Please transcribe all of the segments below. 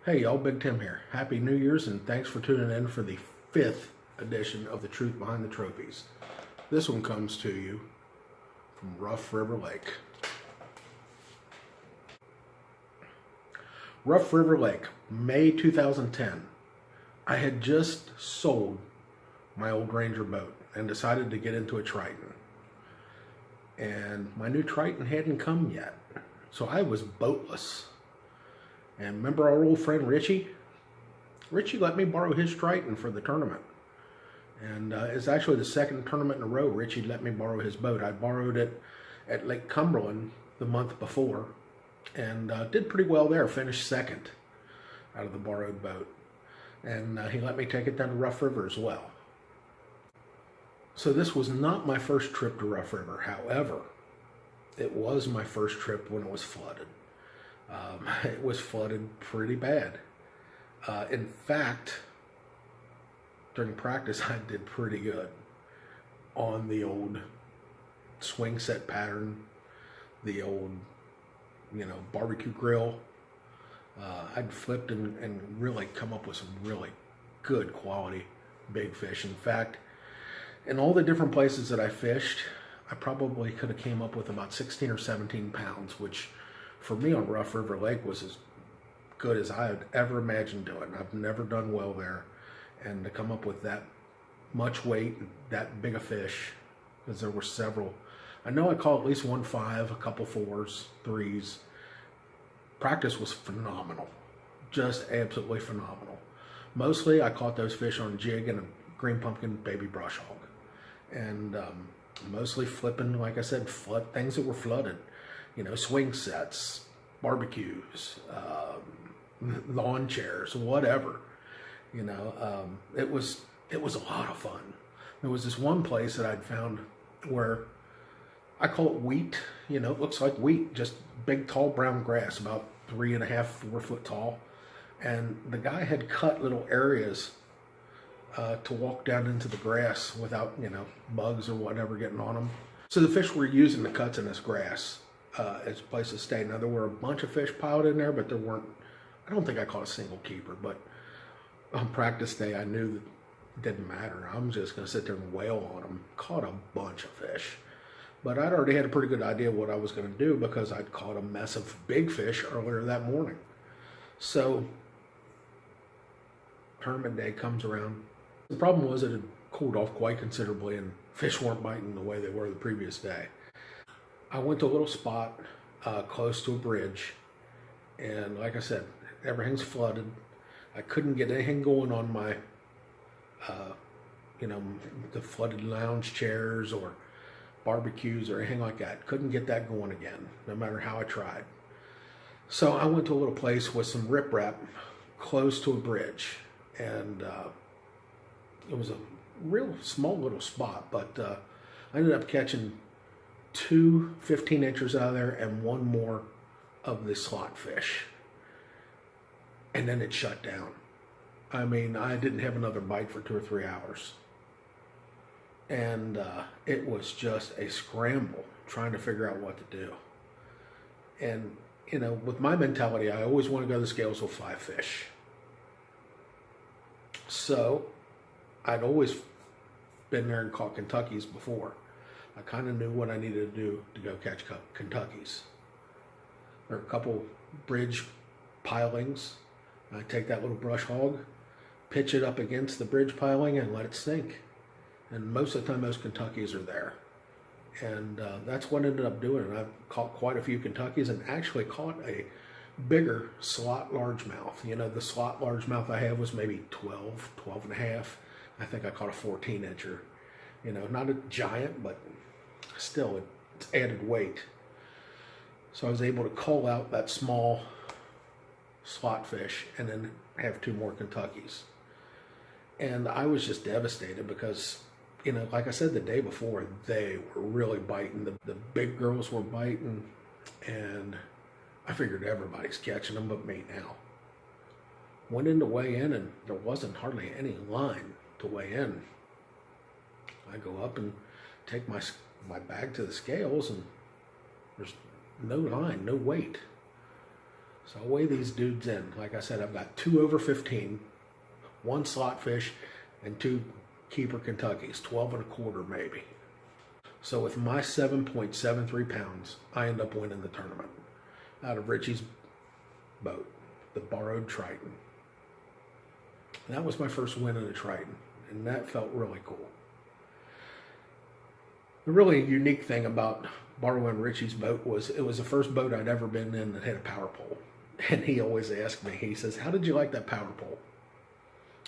Hey y'all, Big Tim here. Happy New Year's and thanks for tuning in for the 5th edition of The Truth Behind the Trophies. This one comes to you from Rough River Lake. Rough River Lake, May 2010. I had just sold my old Ranger boat and decided to get into a Triton. And my new Triton hadn't come yet, so I was boatless. And remember our old friend Richie? Richie let me borrow his Triton for the tournament. And it's actually the second tournament in a row Richie let me borrow his boat. I borrowed it at Lake Cumberland the month before and did pretty well there. Finished second out of the borrowed boat. And he let me take it down to Rough River as well. So this was not my first trip to Rough River. However, it was my first trip when it was flooded. It was flooded pretty bad. In fact, during practice, I did pretty good on the old swing set pattern, the old, barbecue grill. I'd flipped and really come up with some really good quality big fish. In fact, in all the different places that I fished, I probably could have came up with about 16 or 17 pounds, which for me on Rough River Lake was as good as I had ever imagined doing. I've never done well there. And to come up with that much weight, that big a fish, because there were several. I know I caught at least 1.5, a couple 4s, 3s. Practice was phenomenal. Just absolutely phenomenal. Mostly I caught those fish on jig and a green pumpkin baby brush hog. And mostly flipping, like I said, things that were flooded. Swing sets, barbecues, lawn chairs, whatever. It was a lot of fun. There was this one place that I'd found where I call it wheat. It looks like wheat, just big, tall brown grass, about 3.5, 4 foot tall. And the guy had cut little areas to walk down into the grass without, bugs or whatever getting on them. So the fish were using the cuts in this grass as a place to stay. Now, there were a bunch of fish piled in there, but there weren't, I don't think I caught a single keeper, but on practice day, I knew that it didn't matter. I'm just going to sit there and wail on them. Caught a bunch of fish. But I'd already had a pretty good idea of what I was going to do because I'd caught a mess of big fish earlier that morning. So, tournament day comes around. The problem was it had cooled off quite considerably and fish weren't biting the way they were the previous day. I went to a little spot close to a bridge. And like I said, everything's flooded. I couldn't get anything going on my, the flooded lounge chairs or barbecues or anything like that. Couldn't get that going again, no matter how I tried. So I went to a little place with some riprap close to a bridge. And it was a real small little spot, but I ended up catching 2 15-inchers out of there and one more of the slot fish. And then it shut down. I mean, I didn't have another bite for 2 or 3 hours. And it was just a scramble trying to figure out what to do. And, with my mentality, I always want to go to the scales with 5 fish. So I'd always been there and caught Kentuckies before. I kind of knew what I needed to do to go catch Kentuckies. There are a couple bridge pilings. I take that little brush hog, pitch it up against the bridge piling and let it sink. And most of the time those Kentuckies are there. And that's what I ended up doing. And I've caught quite a few Kentuckies and actually caught a bigger slot largemouth. The slot largemouth I have was maybe 12 and a half. I think I caught a 14-incher. Not a giant, but still it's added weight. So I was able to call out that small slot fish and then have 2 more Kentuckies. And I was just devastated because, like I said the day before, they were really biting. The big girls were biting, and I figured everybody's catching them but me now. Went in to weigh in, and there wasn't hardly any line to weigh in. I go up and take my bag to the scales, and there's no line, no weight. So I weigh these dudes in. Like I said, I've got 2 over 15, 1 slot fish, and 2 keeper Kentuckys, 12 and a quarter maybe. So with my 7.73 pounds, I end up winning the tournament out of Richie's boat, the borrowed Triton. And that was my first win in a Triton, and that felt really cool. The really unique thing about borrowing Richie's boat was it was the first boat I'd ever been in that had a power pole. And he always asked me, he says, "How did you like that power pole?"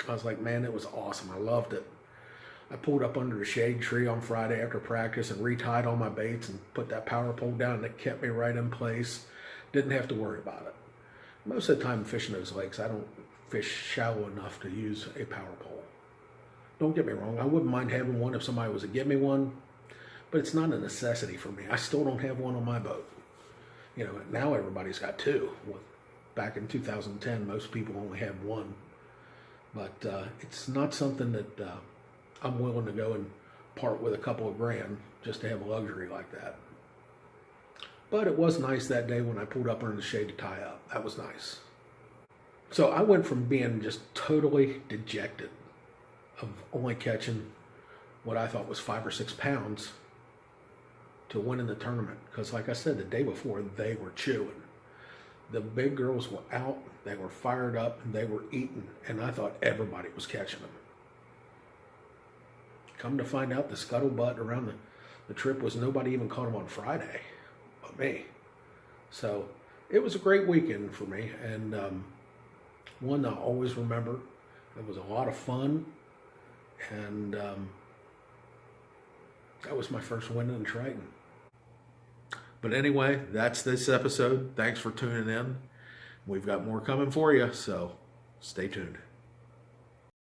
I was like, "Man, it was awesome. I loved it." I pulled up under the shade tree on Friday after practice and retied all my baits and put that power pole down, and it kept me right in place. Didn't have to worry about it. Most of the time fishing those lakes, I don't fish shallow enough to use a power pole. Don't get me wrong, I wouldn't mind having one if somebody was to give me one, but it's not a necessity for me. I still don't have one on my boat. You know, now everybody's got 2. Back in 2010, most people only had 1. But it's not something that I'm willing to go and part with a couple of grand just to have a luxury like that. But it was nice that day when I pulled up under the shade to tie up. That was nice. So I went from being just totally dejected of only catching what I thought was 5 or 6 pounds to winning the tournament. Because like I said, the day before, they were chewing. The big girls were out, they were fired up, and they were eating, and I thought everybody was catching them. Come to find out, the scuttlebutt around the trip was nobody even caught them on Friday but me. So it was a great weekend for me, and one I'll always remember. It was a lot of fun, and that was my first win in Triton. But anyway, that's this episode. Thanks for tuning in. We've got more coming for you, so stay tuned.